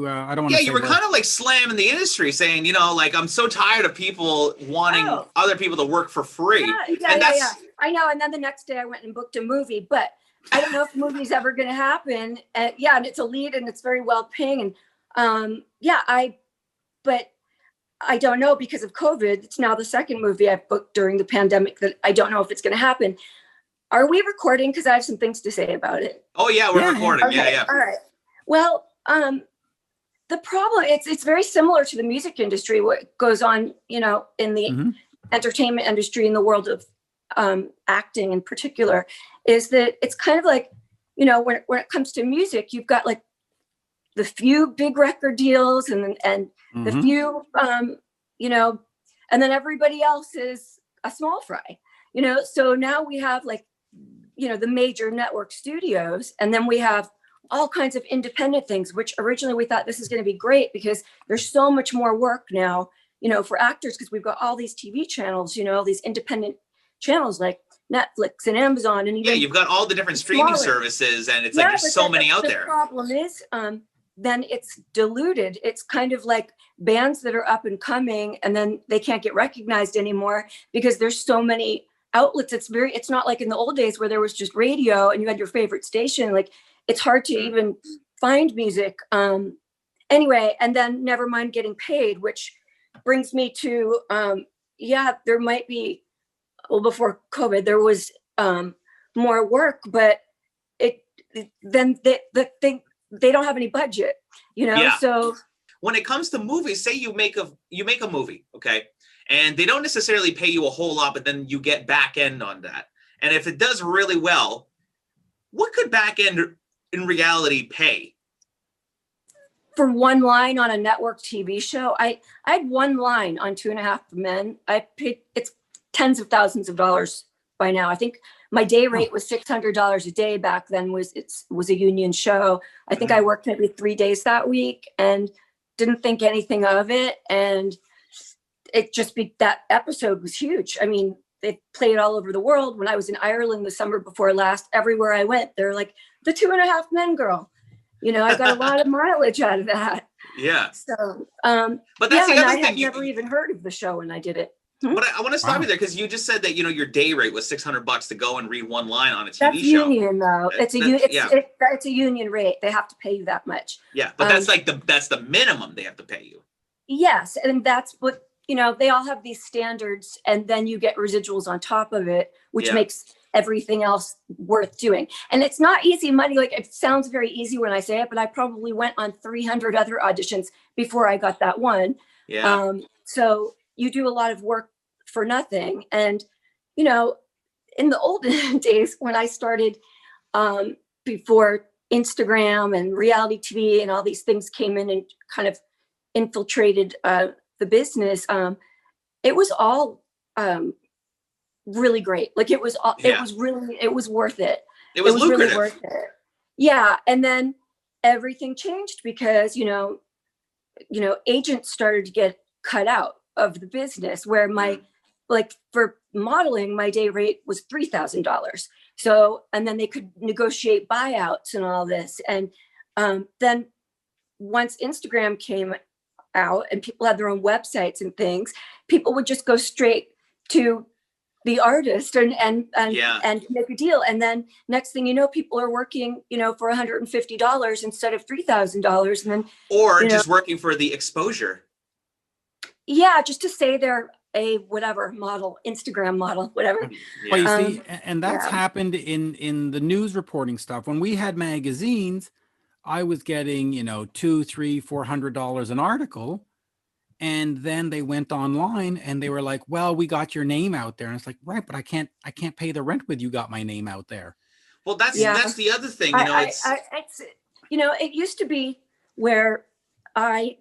who I don't want Yeah, to say you were where. kind of like slamming the industry, saying, like, I'm so tired of people wanting other people to work for free. Yeah. I know. And then the next day I went and booked a movie, but I don't know if the movie's ever going to happen. And it's a lead and it's very well paying. And but I don't know because of COVID. It's now the second movie I've booked during the pandemic that I don't know if it's going to happen. Are we recording? Because I have some things to say about it. Oh yeah, we're recording. Okay. Yeah. All right. Well, the problem, it's very similar to the music industry, what goes on, in the entertainment industry, in the world of acting in particular, is that it's kind of like, when it comes to music, you've got like the few big record deals and the few, and then everybody else is a small fry, so now we have like, the major network studios, and then we have all kinds of independent things, which originally we thought this is going to be great because there's so much more work now, for actors, because we've got all these TV channels, all these independent channels like Netflix and Amazon. And even you've got all the different streaming services, and it's like there's so many out there. The problem is, then it's diluted. It's kind of like bands that are up and coming, and then they can't get recognized anymore because there's so many outlets. It's not like in the old days where there was just radio and you had your favorite station. Like, it's hard to even find music. Anyway, and then never mind getting paid, which brings me to, there might be, before COVID, there was more work, but then they don't have any budget, so. When it comes to movies, say you make a movie, okay? And they don't necessarily pay you a whole lot, but then you get back end on that. And if it does really well, what could back end in reality pay? For one line on a network TV show, I had one line on 2.5 Men. I paid, it's tens of thousands of dollars by now. I think my day rate was $600 a day back then. It was a union show. I think I worked maybe 3 days that week and didn't think anything of it. And it just that episode was huge. I mean, they played all over the world. When I was in Ireland the summer before last, everywhere I went, they're like, the 2.5 Men girl. I got a lot of mileage out of that. Yeah. So, but that's the other thing. I had never even heard of the show when I did it. But I want to stop you there because you just said that your day rate was $600 to go and read one line on a TV that's show. Union though. It's a union rate. They have to pay you that much. Yeah, but that's like that's the minimum they have to pay you. Yes, and that's what they all have these standards, and then you get residuals on top of it, which makes everything else worth doing. And it's not easy money. Like, it sounds very easy when I say it, but I probably went on 300 other auditions before I got that one. Yeah. So you do a lot of work for nothing. And, in the olden days when I started, before Instagram and reality TV and all these things came in and kind of infiltrated the business, it was all really great. Like, it was worth it. It was lucrative. Really worth it. Yeah. And then everything changed because, agents started to get cut out of the business, where for modeling, my day rate was $3,000. So, and then they could negotiate buyouts and all this. And then once Instagram came out and people had their own websites and things, people would just go straight to the artist and make a deal. And then next thing you know, people are working, for $150 instead of $3,000. And then, just working for the exposure. Yeah. Just to say they're a whatever model, Instagram model, whatever. Well, you see, and that's happened in the news reporting stuff. When we had magazines, I was getting, $200, $300, $400 an article. And then they went online and they were like, well, we got your name out there. And it's like, right, but I can't pay the rent with you got my name out there. Well, that's the other thing, it used to be where I'd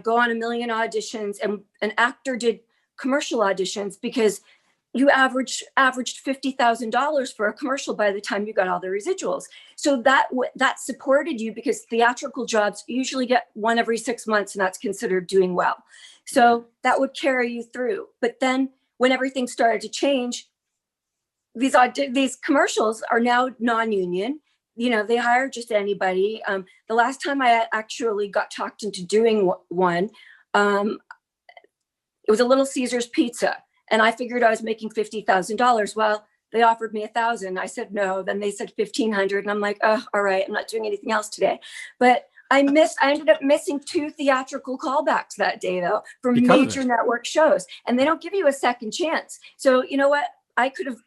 go on a million auditions, and an actor did commercial auditions because you averaged $50,000 for a commercial by the time you got all the residuals. So that supported you, because theatrical jobs usually get one every 6 months, and that's considered doing well. So that would carry you through. But then when everything started to change, these commercials are now non-union. they hire just anybody. The last time I actually got talked into doing one, it was a Little Caesars pizza, and I figured I was making $50,000. Well, they offered me $1,000. I said no. Then they said $1,500, and I'm like, oh, all right, I'm not doing anything else today. But I ended up missing 2 theatrical callbacks that day, though, from major network shows, and they don't give you a second chance. So you know what? I could have,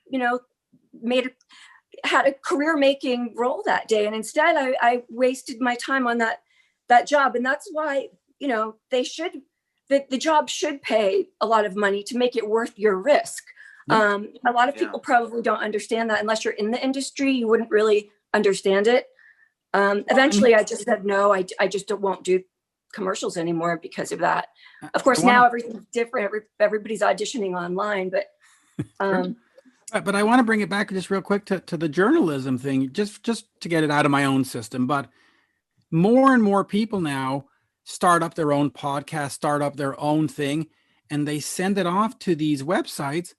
had a career-making role that day, and instead I wasted my time on that job. And that's why the job should pay a lot of money to make it worth your risk. A lot of people probably don't understand that. Unless you're in the industry, you wouldn't really understand it. Eventually I just said no, I just won't do commercials anymore because of that. Of course, now everything's different. Everybody's auditioning online, but but I want to bring it back just real quick to the journalism thing, just to get it out of my own system. But more and more people now start up their own podcast, start up their own thing, and they send it off to these websites,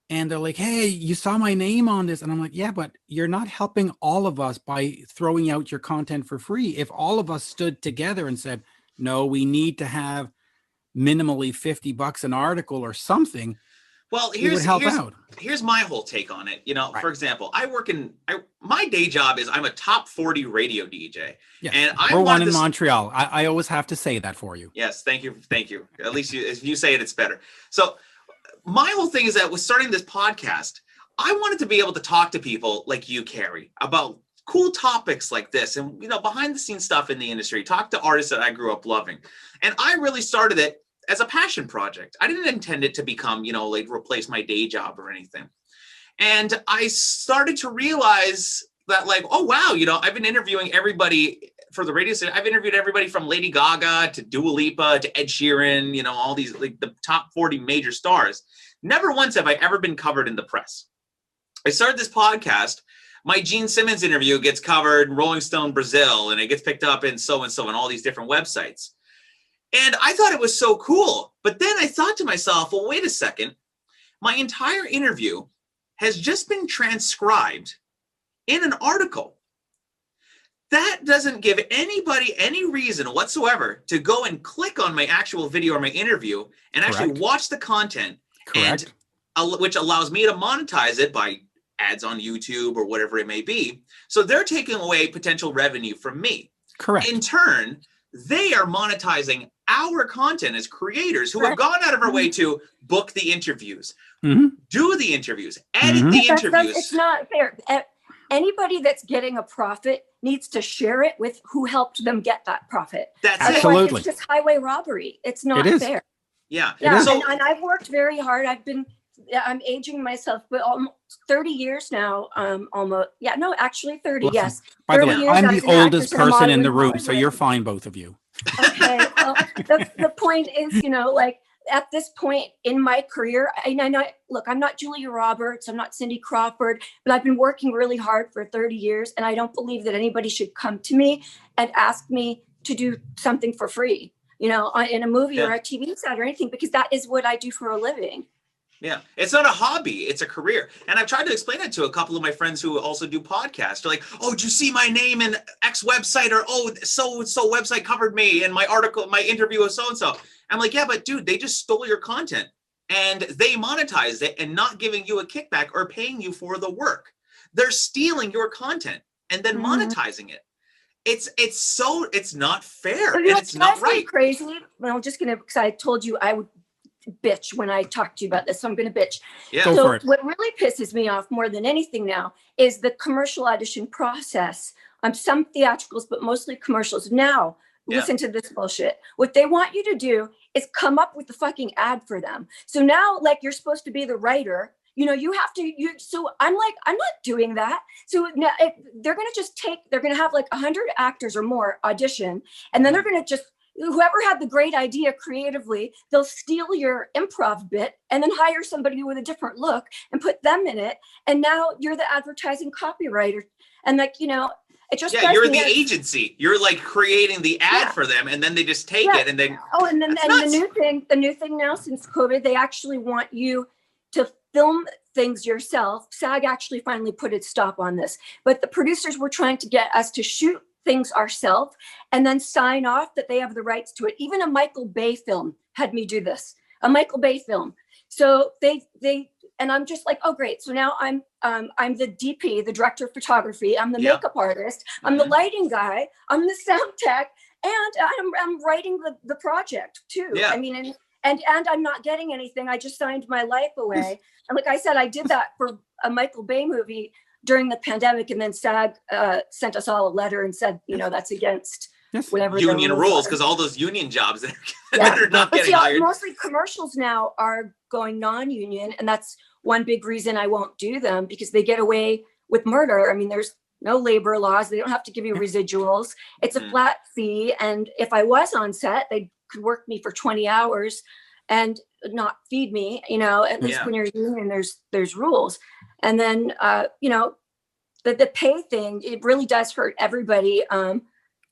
and they're like, hey, you saw my name on this. And I'm like, yeah, but you're not helping all of us by throwing out your content for free. If all of us stood together and said, no, we need to have minimally $50 an article or something, well, here's my whole take on it. Right. For example, my day job is I'm a top 40 radio DJ. Yes. And we're one in Montreal. I always have to say that for you. Yes. Thank you. At least if you say it, it's better. So my whole thing is that with starting this podcast, I wanted to be able to talk to people like you, Carrie, about cool topics like this and, behind the scenes stuff in the industry, talk to artists that I grew up loving. And I really started it as a passion project. I didn't intend it to become, replace my day job or anything. And I started to realize that oh, wow, I've been interviewing everybody for the radio station. I've interviewed everybody from Lady Gaga to Dua Lipa to Ed Sheeran, all these the top 40 major stars. Never once have I ever been covered in the press. I started this podcast. My Gene Simmons interview gets covered in Rolling Stone Brazil, and it gets picked up in so-and-so and all these different websites. And I thought it was so cool. But then I thought to myself, well, wait a second. My entire interview has just been transcribed in an article. That doesn't give anybody any reason whatsoever to go and click on my actual video or my interview and actually watch the content. Correct. And which allows me to monetize it by ads on YouTube or whatever it may be. So they're taking away potential revenue from me. Correct. In turn, they are monetizing our content as creators who have gone out of our way to book the interviews, do the interviews, edit the interviews. It's not fair. Anybody that's getting a profit needs to share it with who helped them get that profit. That's absolutely. It's just highway robbery. It's not fair. Yeah. So, and I've worked very hard. I'm aging myself, but almost 30 years now, almost. Yeah, no, actually 30, yes. By the way, I'm the oldest person in the room, so you're fine, both of you. Okay, well, the point is, at this point in my career, look, I'm not Julia Roberts, I'm not Cindy Crawford, but I've been working really hard for 30 years, and I don't believe that anybody should come to me and ask me to do something for free, in a movie or a TV set or anything, because that is what I do for a living. Yeah, it's not a hobby, it's a career. And I've tried to explain it to a couple of my friends who also do podcasts. They're like, oh, did you see my name in X website? Or, oh, so-and-so website covered me in my article, my interview with so-and-so. I'm like, yeah, but dude, they just stole your content and they monetized it and not giving you a kickback or paying you for the work. They're stealing your content and then monetizing it. It's not fair and it's not right. Crazy. Well, I'm just going to, because I told you I would bitch when I talk to you about this, so I'm going to bitch. Yeah. So what really pisses me off more than anything now is the commercial audition process. Some theatricals, but mostly commercials. Now, listen to this bullshit. What they want you to do is come up with the fucking ad for them. So now, you're supposed to be the writer. You have to. So I'm like, I'm not doing that. So now they're going to they're going to have 100 actors or more audition, and then they're going to just. Whoever had the great idea creatively, they'll steal your improv bit and then hire somebody with a different look and put them in it. And now you're the advertising copywriter. And it just you're the agency. You're creating the ad for them, and then they just take it and then. Oh, and then the new thing now since COVID, they actually want you to film things yourself. SAG actually finally put its stop on this, but the producers were trying to get us to shoot things ourselves and then sign off that they have the rights to it. Even a Michael Bay film had me do this, a Michael Bay film. So they, and I'm just like, oh, great. So now I'm the DP, the director of photography. I'm the makeup artist. I'm the lighting guy. I'm the sound tech, and I'm writing the project too. Yeah. I mean, and I'm not getting anything. I just signed my life away. And like I said, I did that for a Michael Bay movie during the pandemic, and then SAG sent us all a letter and said, you know, that's against whatever union rules, because all those union jobs that are not but getting see, hired. Mostly commercials now are going non-union, and that's one big reason I won't do them, because they get away with murder. I mean, there's no labor laws. They don't have to give you residuals. It's a flat fee, and if I was on set, they could work me for 20 hours and not feed me. You know, at least when you're union, there's rules. And then you know, the pay thing, it really does hurt everybody.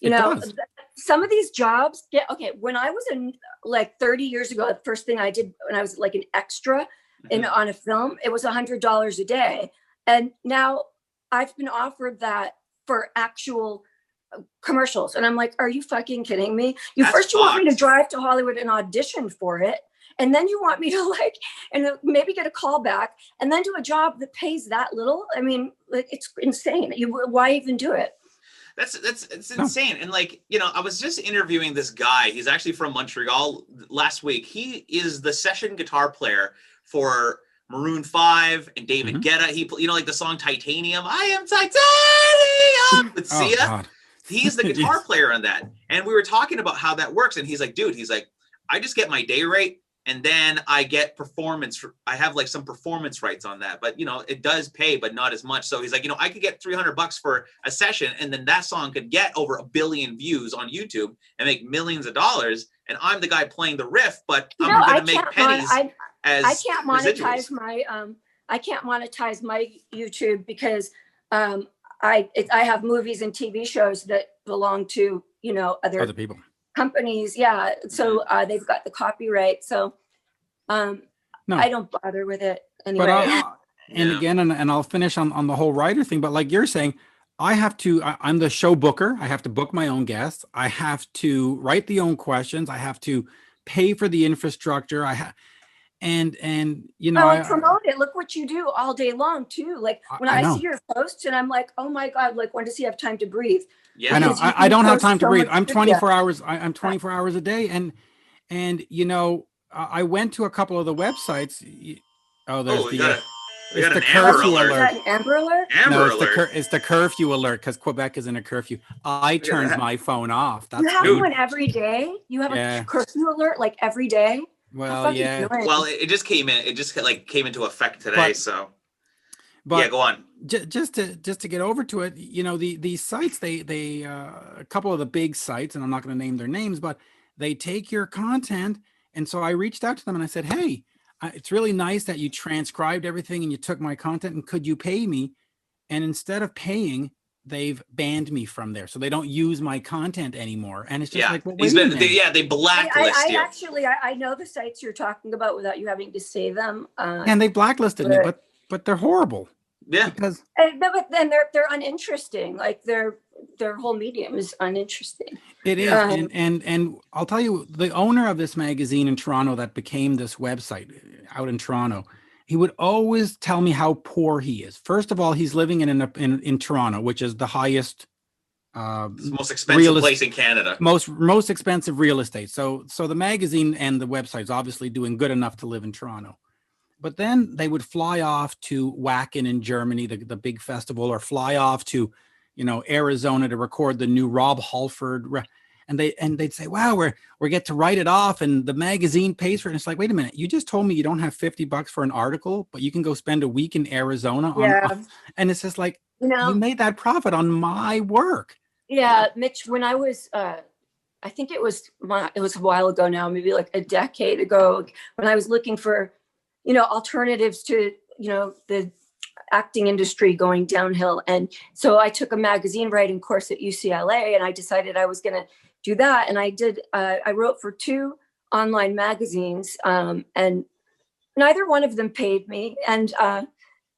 You know, some of these jobs when I was in like 30 years ago, the first thing I did when I was like an extra on a film, it was $100 a day. And now I've been offered that for actual commercials. And I'm like, are you fucking kidding me? You want me to drive to Hollywood and audition for it. And then you want me to maybe get a call back and then do a job that pays that little. I mean, it's insane. Why even do it? It's insane. And like, you know, I was just interviewing this guy. He's actually from Montreal last week. He is the session guitar player for Maroon 5 and David Guetta. He, you know, like the song Titanium. I am Titanium with Sia. He's the guitar player on that. And we were talking about how that works. And he's like, dude, I just get my day rate. And then I get I have like some performance rights on that, but you know, it does pay, but not as much. So he's like, you know, I could get $300 for a session, and then that song could get over 1 billion views on YouTube and make millions of dollars. And I'm the guy playing the riff, but I'm going to make pennies. I can't monetize residuals. I can't monetize my YouTube because I have movies and TV shows that belong to, you know, other people. Companies, so they've got the copyright, so I don't bother with it anyway. But again, I'll finish on the whole writer thing, but like you're saying, I'm the show booker. I have to book my own guests. I have to write the own questions. I have to pay for the infrastructure. And you know, I promote it. Look what you do all day long too. Like when I see your posts and I'm like, oh my God, like when does he have time to breathe? Yeah, I know. I don't have time to breathe. I'm 24 hours. I'm 24 hours a day. And you know, I went to a couple of the websites. There's the curfew alert. Amber alert? It's the curfew alert because Quebec is in a curfew. I turned my phone off. You have one every day? You have a curfew alert like every day? Well, yeah. Well, it just came in. It just came into effect today. But go on. Just to get over to it, you know, these sites, they a couple of the big sites, and I'm not going to name their names, but they take your content. And so I reached out to them and I said, hey, it's really nice that you transcribed everything and you took my content, and could you pay me? And instead of paying, they've banned me from there, so they don't use my content anymore. And it's just like, well, they blacklist you. I know the sites you're talking about without you having to say them. And they blacklisted me, but they're horrible. Yeah, because but then they're uninteresting. Like their whole medium is uninteresting. It is, and I'll tell you, the owner of this magazine in Toronto that became this website out in Toronto, he would always tell me how poor he is. First of all, he's living in Toronto, which is the highest, most expensive place in Canada, most expensive real estate. So the magazine and the website is obviously doing good enough to live in Toronto. But then they would fly off to Wacken in Germany, the big festival, or fly off to, you know, Arizona to record the new Rob Halford. And they'd say, wow, we get to write it off and the magazine pays for it. And it's like, wait a minute, you just told me you don't have $50 for an article, but you can go spend a week in Arizona. And it's just like, you know, you made that profit on my work. Yeah, Mitch, when I was, I think it was a while ago now, maybe like a decade ago, when I was looking for, you know, alternatives to, you know, the acting industry going downhill. And so I took a magazine writing course at UCLA, and I decided I was going to do that. And I did, I wrote for 2 online magazines. And neither one of them paid me. And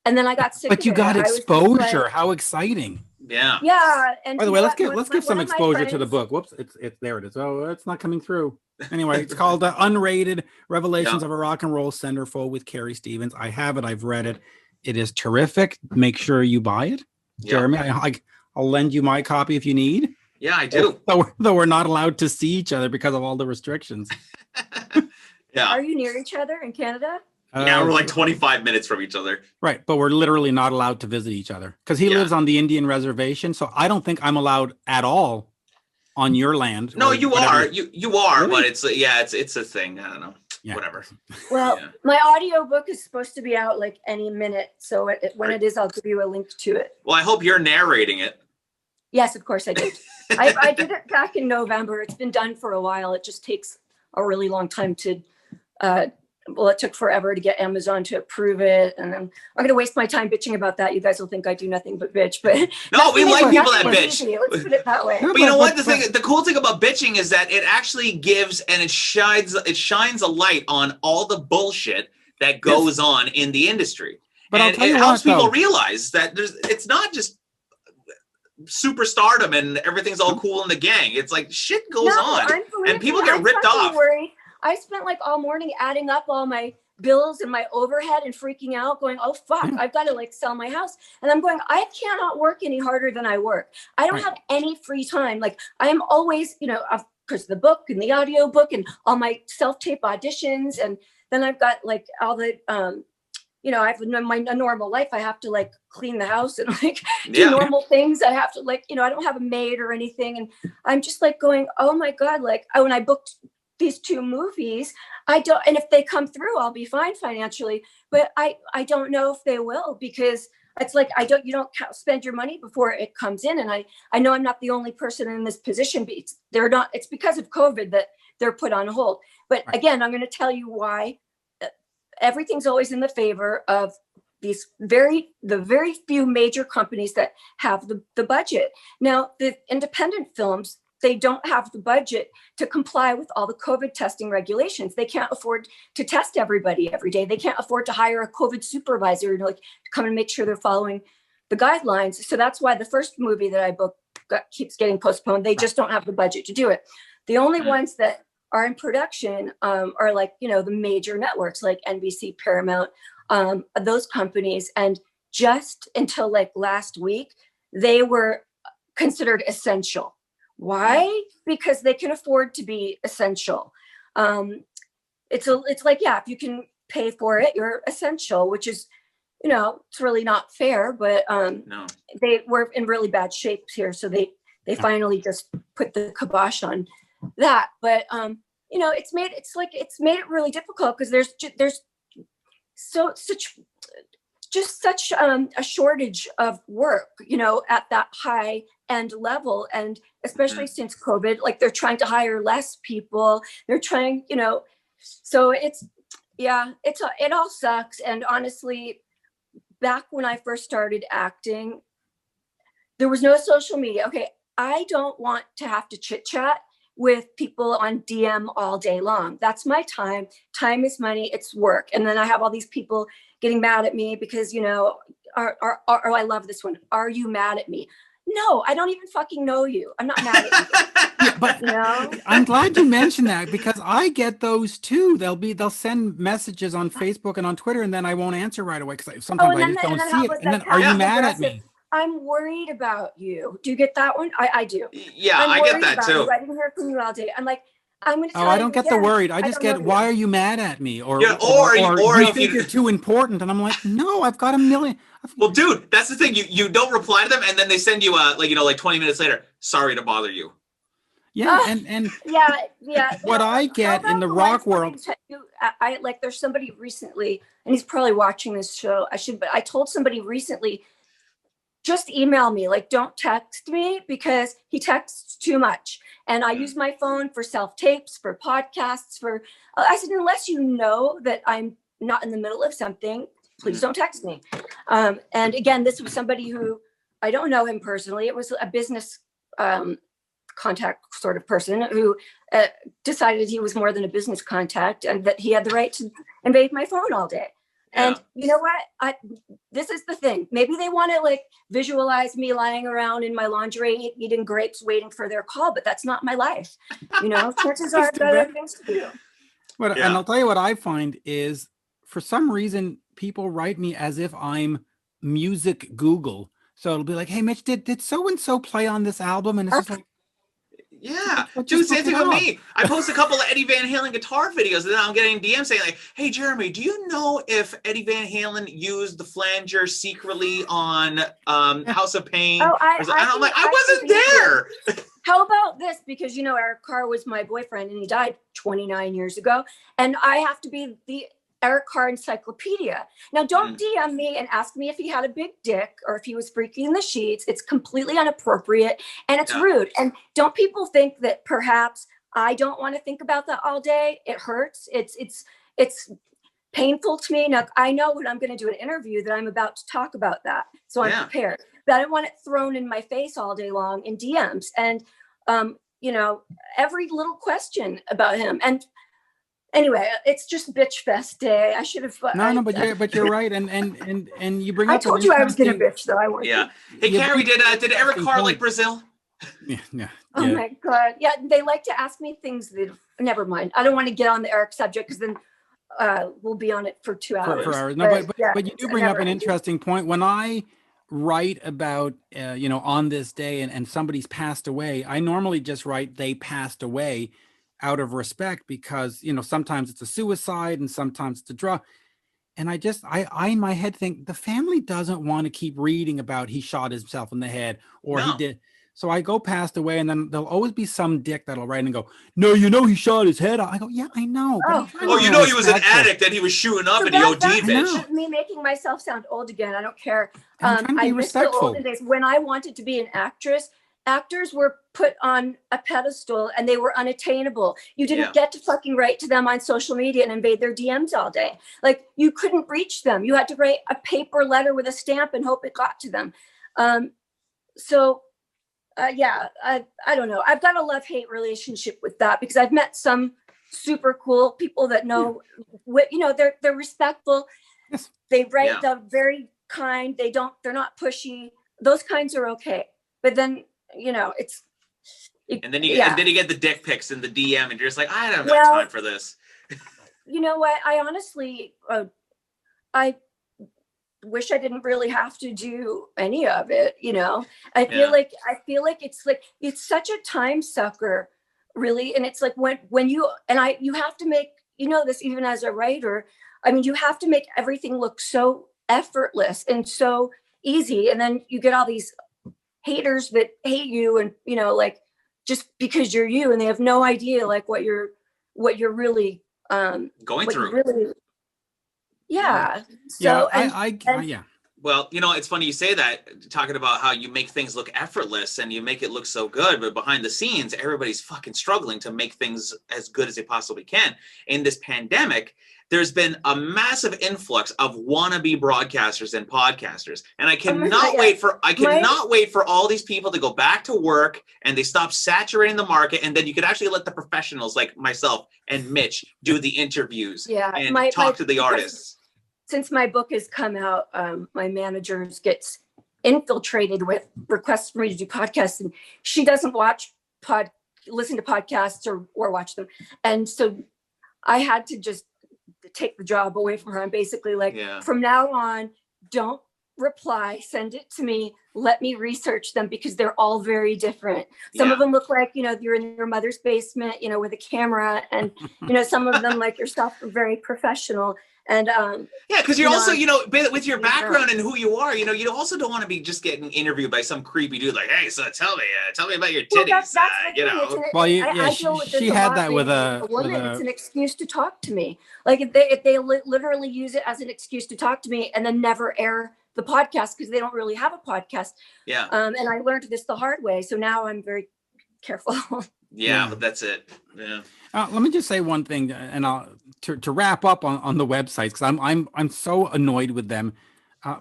then I got sick But of you it. got I was just exposure. like, How exciting. Yeah. yeah. And By the you way, know let's what? give some One of my exposure to the friends- book. Whoops, it's there it is. Oh, it's not coming through. Anyway, it's called Unrated Revelations of a Rock and Roll Centerfold with Carrie Stevens. I have it. I've read it. It is terrific. Make sure you buy it. Jeremy, I'll lend you my copy if you need. Yeah, I do. Though we're not allowed to see each other because of all the restrictions. Yeah. Are you near each other in Canada? Yeah, we're like 25 minutes from each other. Right, but we're literally not allowed to visit each other because he lives on the Indian reservation. So I don't think I'm allowed at all on your land. No, you are. You are, Really? but it's a thing. I don't know. Yeah. Whatever. Well, my audio book is supposed to be out like any minute. So when it is, I'll give you a link to it. Well, I hope you're narrating it. Yes, of course I did. I did it back in November. It's been done for a while. It just takes a really long time to, it took forever to get Amazon to approve it. And then I'm going to waste my time bitching about that. You guys will think I do nothing but bitch, but no, we like people that bitch. Easy. Let's put it that way. But you know what? The cool thing about bitching is that it actually gives and it shines a light on all the bullshit that goes on in the industry. But and it helps people realize that it's not just superstardom and everything's all cool in the gang. It's like shit goes on and people get ripped off. I spent like all morning adding up all my bills and my overhead and freaking out going, oh fuck, I've got to like sell my house. And I'm going, I cannot work any harder than I work. I don't have any free time. Like I am always, of course the book and the audio book and all my self-tape auditions. And then I've got like all the, I have my normal life. I have to like clean the house and like do normal things. I have to like, I don't have a maid or anything. And I'm just like going, oh my God, like when I booked these 2 movies, and if they come through, I'll be fine financially, but I don't know if they will, because it's like, you don't spend your money before it comes in. And I know I'm not the only person in this position, but it's because of COVID that they're put on hold. But again, I'm going to tell you why everything's always in the favor of the very few major companies that have the budget. Now, the independent films, they don't have the budget to comply with all the COVID testing regulations. They can't afford to test everybody every day. They can't afford to hire a COVID supervisor to come and make sure they're following the guidelines. So that's why the first movie that I booked keeps getting postponed. They just don't have the budget to do it. The only ones that are in production are like, the major networks like NBC, Paramount, those companies. And just until like last week, they were considered essential. Why? Because they can afford to be essential. It's like, if you can pay for it, you're essential, which is, it's really not fair, but no. They were in really bad shape here. So they finally just put the kibosh on that. But, it's made it really difficult because there's such a shortage of work, at that high end level. And especially since COVID, like they're trying to hire less people. They're trying, so it all sucks. And honestly, back when I first started acting, there was no social media. Okay. I don't want to have to chit chat with people on DM all day long. That's my time. Time is money. It's work. And then I have all these people getting mad at me because, I love this one. Are you mad at me? No, I don't even fucking know you. I'm not mad at you. But I'm glad you mentioned that because I get those too. They'll send messages on Facebook and on Twitter, and then I won't answer right away because sometimes I just don't see it. And then, are you mad at me? I'm worried about you. Do you get that one? I do. Yeah, I get that too. You. I didn't hear from you all day. I'm like, I'm going to tell you. I don't get the worried. I just get, why are you mad at me? Or you think you're too important. And I'm like, no, I've got a million. Well, dude, that's the thing. You don't reply to them, and then they send you like 20 minutes later. Sorry to bother you. Yeah, and yeah. What I get in the rock world. I like. There's somebody recently, and he's probably watching this show. But I told somebody recently, just email me. Like, don't text me because he texts too much. And I use my phone for self-tapes, for podcasts, I said, unless you know that I'm not in the middle of something, please don't text me. And again, this was somebody who, I don't know him personally. It was a business contact sort of person who decided he was more than a business contact and that he had the right to invade my phone all day. Yeah. And you know what? This is the thing. Maybe they want to like visualize me lying around in my lingerie eating grapes waiting for their call, but that's not my life. You know, chances are I've got other things to do. But and I'll tell you what I find is, for some reason, people write me as if I'm music Google. So it'll be like, hey, Mitch, did so and so play on this album? And it's just like, yeah, just dude, same look thing it with up. me. I post a couple of Eddie Van Halen guitar videos, and then I'm getting DMs saying like, "Hey, Jeremy, do you know if Eddie Van Halen used the flanger secretly on House of Pain?" Oh, and I'm like, I wasn't there. How about this? Because, you know, Eric Carr was my boyfriend and he died 29 years ago. And I have to be the Eric Carr encyclopedia. Now, don't DM me and ask me if he had a big dick or if he was freaking in the sheets. It's completely inappropriate and it's rude. And don't people think that perhaps I don't want to think about that all day? It hurts. It's painful to me. Now, I know when I'm going to do an interview that I'm about to talk about that. So I'm prepared. But I don't want it thrown in my face all day long in DMs. And, you know, every little question about him. And anyway, it's just bitch fest day. I should have. But you're right. And you bring up. I told you I was going to bitch, though. I was. Yeah. Hey, Carrie, did Eric Carr like Brazil? Yeah. Oh my God. Yeah. They like to ask me things that, never mind. I don't want to get on the Eric subject because then we'll be on it for 2 hours. For hours. No, but you do bring up an interesting point. When I write about, you know, on this day and somebody's passed away, I normally just write they passed away out of respect because, you know, sometimes it's a suicide and sometimes it's a drug. And I in my head think the family doesn't want to keep reading about he shot himself in the head or he did. So I go passed away and then there'll always be some dick that'll write and go, no, you know, he shot his head. I go, yeah, I know. Oh, you know, he was an addict and he was shooting up and he OD'd, bitch. Me making myself sound old again. I don't care. I'm trying to be respectful. The olden days when I wanted to be an actress, actors were put on a pedestal and they were unattainable. You didn't get to fucking write to them on social media and invade their DMs all day. Like you couldn't reach them. You had to write a paper letter with a stamp and hope it got to them. I don't know. I've got a love-hate relationship with that because I've met some super cool people that know what, you know, they're respectful. Yes. They write the very kind. They're not pushy. Those kinds are okay. But then, you know, and then you get the dick pics in the DM and you're just like, I don't have time for this. You know what? I honestly, I wish I didn't really have to do any of it. You know, I feel like it's such a time sucker, really. And it's like when you have to make, you know, this even as a writer, I mean, you have to make everything look so effortless and so easy. And then you get all these haters that hate you and, you know, like just because you're you and they have no idea like what you're really going through. Well, you know, it's funny you say that, talking about how you make things look effortless and you make it look so good, but behind the scenes, everybody's fucking struggling to make things as good as they possibly can. In this pandemic, there's been a massive influx of wannabe broadcasters and podcasters. And I cannot wait for all these people to go back to work and they stop saturating the market. And then you could actually let the professionals like myself and Mitch do the interviews and talk to the artists. Since my book has come out, my manager gets infiltrated with requests for me to do podcasts, and she doesn't listen to podcasts or watch them. And so I had to just take the job away from her. I'm basically like, from now on, don't reply, send it to me, let me research them because they're all very different. Some of them look like, you know, you're in your mother's basement, you know, with a camera, and, you know, some of them like yourself are very professional. And because you're also, you know, with your background and who you are, you know, you also don't want to be just getting interviewed by some creepy dude like, hey, so tell me about your titties. That's you know. She had that with a woman. It's an excuse to talk to me. Like if they literally use it as an excuse to talk to me and then never air the podcast because they don't really have a podcast. Yeah. And I learned this the hard way, so now I'm very careful. But that's it. Yeah. Let me just say one thing, and I'll to wrap up on the websites because I'm so annoyed with them,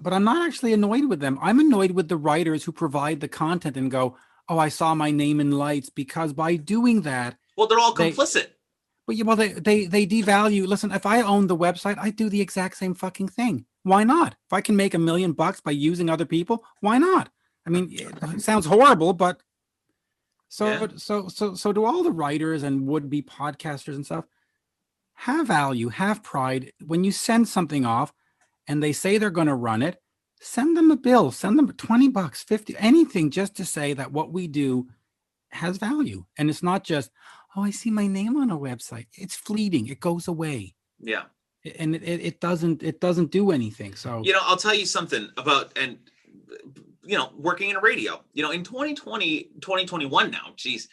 but I'm not actually annoyed with them. I'm annoyed with the writers who provide the content and go, oh, I saw my name in lights, because by doing that, well, they're all complicit. But yeah, well, they devalue. Listen, if I owned the website, I'd do the exact same fucking thing. Why not? If I can make $1 million by using other people, why not? I mean, it sounds horrible, but so do all the writers and would-be podcasters and stuff. Have value, have pride. When you send something off and they say they're going to run it, send them a bill, send them $20, 50, anything, just to say that what we do has value. And it's not just, oh, I see my name on a website. It's fleeting. It goes away. Yeah. And it doesn't do anything. So, I'll tell you something about, and, working in radio, in 2020, 2021 now, geez,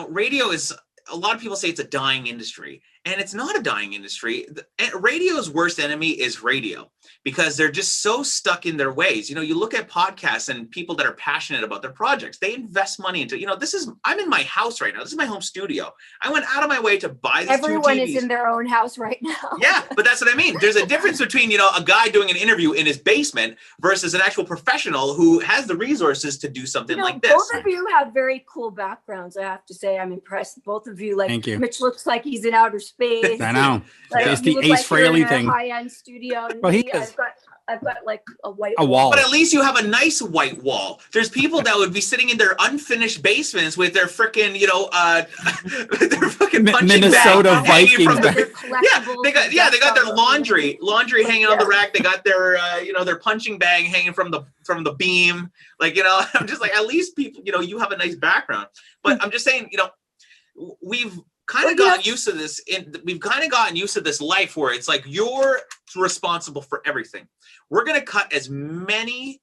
radio is, a lot of people say it's a dying industry, and it's not a dying industry. Radio's worst enemy is radio, because they're just so stuck in their ways. You look at podcasts and people that are passionate about their projects, they invest money into, I'm in my house right now. This is my home studio. I went out of my way to buy these Everyone two TVs. is in their own house right now. Yeah, but that's what I mean. There's a difference between, a guy doing an interview in his basement versus an actual professional who has the resources to do something like this. Both of you have very cool backgrounds. I have to say, I'm impressed. Both of you, Thank you. Mitch looks like he's in outer space. I know. It's the you Ace look Frehley you're in a thing. high-end studio. And Well, he me, is. I've got like a white wall. But at least you have a nice white wall. There's people that would be sitting in their unfinished basements with their freaking, their fucking punching Minnesota bag hanging from Vikings. they got their laundry hanging on the rack. They got their, their punching bag hanging from the beam. I'm just like, at least people, you have a nice background. But I'm just saying, we've kind of gotten used to this. We've kind of gotten used to this life where it's like you're responsible for everything. We're going to cut as much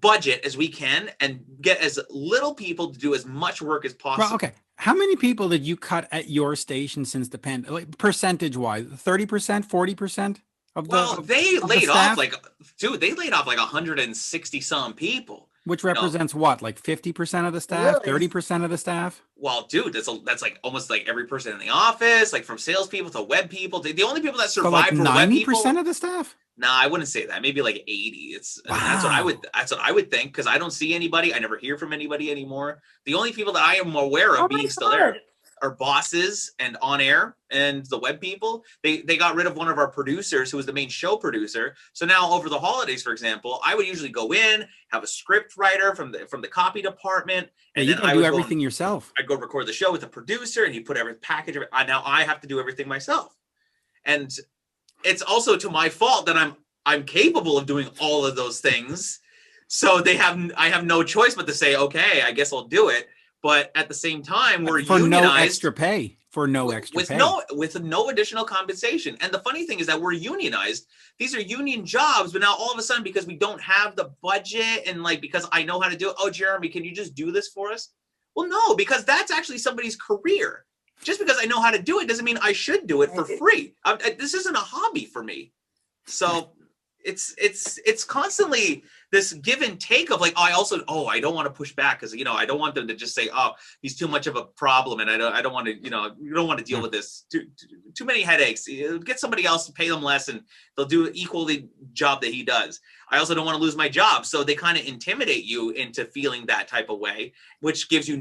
budget as we can and get as little people to do as much work as possible. Well, okay. How many people did you cut at your station since the pandemic? Like, percentage wise, 30%, 40% of the? Well, they laid staff? off they laid off like 160 some people. Which represents what, like 50% of the staff, Really? 30% of the staff? Well, dude, that's like almost like every person in the office, like from salespeople to web people. The only people that So survive like for web 90% people. of the staff? No, I wouldn't say that. Maybe like 80. That's what I would think, because I don't see anybody. I never hear from anybody anymore. The only people that I am aware of being still there are bosses and on air and the web people. They got rid of one of our producers who was the main show producer. So now over the holidays, for example, I would usually go in, have a script writer from the copy department, and you then can I do would everything yourself. I'd go record the show with the producer, and he put every package. Now I have to do everything myself, and it's also to my fault that I'm capable of doing all of those things. So I have no choice but to say, okay, I guess I'll do it. But at the same time, we're for unionized. no extra pay. For no extra pay. With no additional compensation. And the funny thing is that we're unionized. These are union jobs, but now all of a sudden, because we don't have the budget and because I know how to do it, oh, Jeremy, can you just do this for us? Well, no, because that's actually somebody's career. Just because I know how to do it doesn't mean I should do it for free. This isn't a hobby for me. So it's constantly this give and take of like, I don't want to push back because, I don't want them to just say, oh, he's too much of a problem. And I don't want to, you don't want to deal with this. Too many headaches. Get somebody else to pay them less and they'll do equally job that he does. I also don't want to lose my job. So they kind of intimidate you into feeling that type of way, which gives you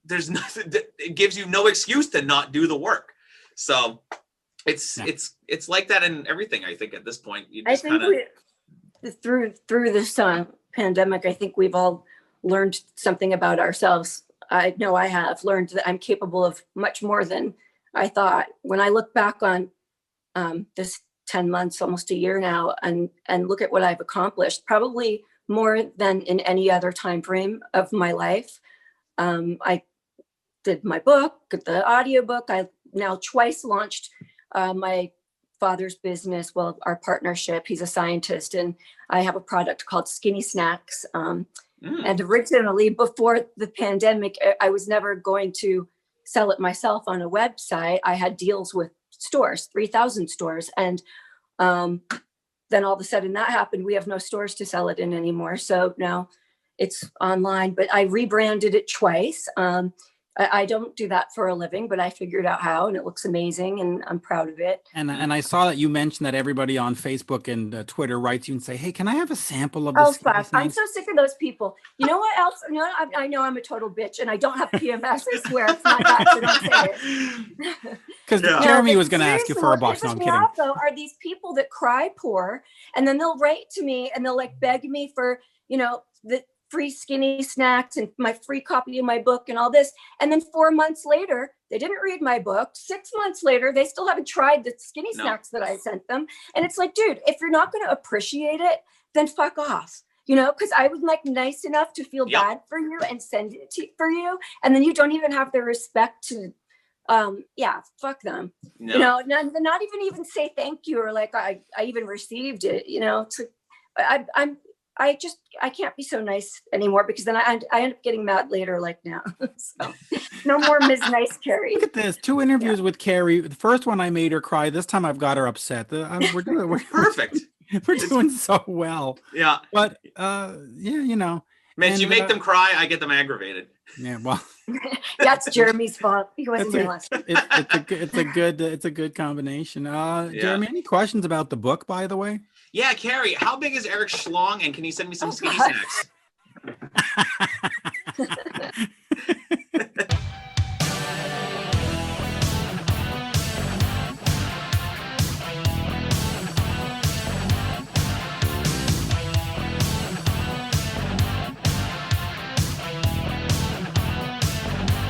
there's nothing, it gives you no excuse to not do the work. So it's like that in everything. I think at this point, you just through this pandemic, I think we've all learned something about ourselves. I know I have learned that I'm capable of much more than I thought. When I look back on this 10 months, almost a year now, and look at what I've accomplished, probably more than in any other time frame of my life. I did my book, the audiobook. I now twice launched my father's business, our partnership. He's a scientist, and I have a product called Skinny Snacks. And originally, before the pandemic, I was never going to sell it myself on a website. I had deals with stores, 3,000 stores. And then all of a sudden that happened. We have no stores to sell it in anymore. So now it's online, but I rebranded it twice. I don't do that for a living, but I figured out how, and it looks amazing, and I'm proud of it. And I saw that you mentioned that everybody on Facebook and Twitter writes you and say, "Hey, can I have a sample of this?" Oh, fuck. I'm so sick of those people. You know what else? You know, I know I'm a total bitch, and I don't have PMS. I swear it's not that, so don't say it. Because Jeremy was going to ask you for a box. No, I'm kidding. Off, though, are these people that cry poor, and then they'll write to me and they'll like beg me for, you know, the free skinny snacks and my free copy of my book and all this. And then 4 months later, they didn't read my book. 6 months later, they still haven't tried the skinny snacks that I sent them. And it's like, dude, if you're not going to appreciate it, then fuck off. You know, because I was like nice enough to feel bad for you and send it for you. And then you don't even have the respect to, fuck them. No. You know, not even say thank you or like I even received it. You know, it's like, I can't be so nice anymore, because then I end up getting mad later, like now. So no more Ms. Nice Carrie. Look at this, 2 interviews with Carrie. The first one I made her cry. This time I've got her upset. We're perfect. We're doing so well. Yeah. But you know. Mitch, you make them cry, I get them aggravated. Yeah, well. That's Jeremy's fault. He wasn't here last time. It's a good combination. Jeremy, any questions about the book, by the way? Yeah, Carrie, how big is Eric Schlong, and can you send me some skinny snacks?